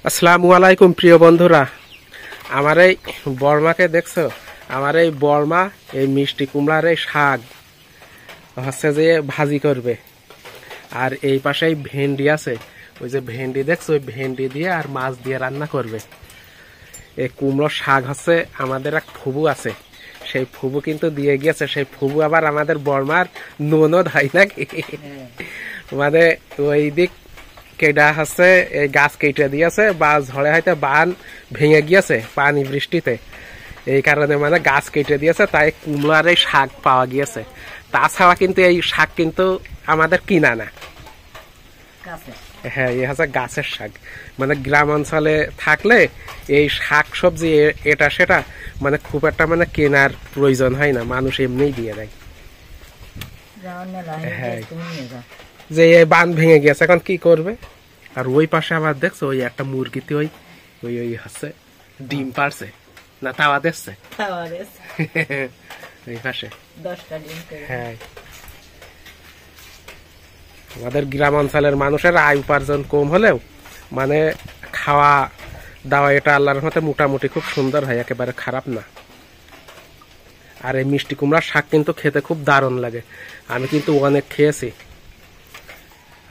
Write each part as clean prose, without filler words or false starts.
আসসালামু আলাইকুম প্রিয় বন্ধুরা, আমার এই বর্মাকে দেখছো? আমার এই বর্মা এই মিষ্টি কুমড়ার এই শাক হচ্ছে যে ভাজি করবে, আর এই পাশে ভেন্ডি আছে, ওই যে ভেন্ডি দেখছো, ওই ভেন্ডি দিয়ে আর মাছ দিয়ে রান্না করবে। এই কুমড়ো শাক হচ্ছে আমাদের এক ফুবু আছে, সেই ফুবু কিন্তু দিয়ে গিয়েছে। সেই ফুবু আবার আমাদের বর্মার ননদ হয় নাকি, মানে ওই দিক কেডা হচ্ছে এই গাছ কেটে দিয়েছে বা ঝড়ে হয়তো বান ভেঙে গিয়েছে পানি বৃষ্টিতে, এই কারণে মানে গাছ কেটে দিয়েছে, তাই কুমড়ার এই শাক পাওয়া গিয়েছে। তাছাড়া কিন্তু এই শাক কিন্তু আমাদের কিনা না। হ্যাঁ, এই হচ্ছে গাছের শাক। মানে গ্রাম অঞ্চলে থাকলে এই শাক সবজি এটা সেটা মানে খুব একটা মানে কেনার প্রয়োজন হয় না, মানুষ এমনিই দিয়ে দেয়। হ্যাঁ, যে বান ভেঙে গেছে, এখন কি করবে? আর ওই পাশে আবার দেখছো ওই একটা মুরগিতে ওই ওই ওই হচ্ছে ডিম পারছে না, তাওয়া দেখছে ওই পাশে। হ্যাঁ, আমাদের গ্রাম অঞ্চলের মানুষের আয় উপার্জন কম হলেও মানে খাওয়া দাওয়া এটা আল্লাহর মতে মোটামুটি খুব সুন্দর হয়, একেবারে খারাপ না। আর এই মিষ্টি কুমড়ার শাক কিন্তু খেতে খুব দারুণ লাগে, আমি কিন্তু অনেক খেয়েছি,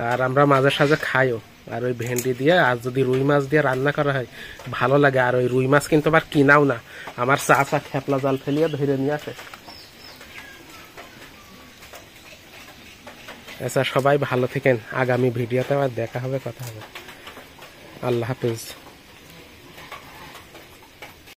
আর আমরা মাঝে সাঝে খাইও। আর ওই ভেন্ডি দিয়ে আর যদি রুই মাছ দিয়ে রান্না করা হয় ভালো লাগে। আর ওই রুই মাছ কিন্তু আবার কিনাও না, আমার চাচা খেপলা জাল ফেলিয়ে ধরে নিয়ে আসে। আচ্ছা, সবাই ভালো থাকেন, আগামী ভিডিওতে আবার দেখা হবে, কথা হবে। আল্লাহ হাফিজ।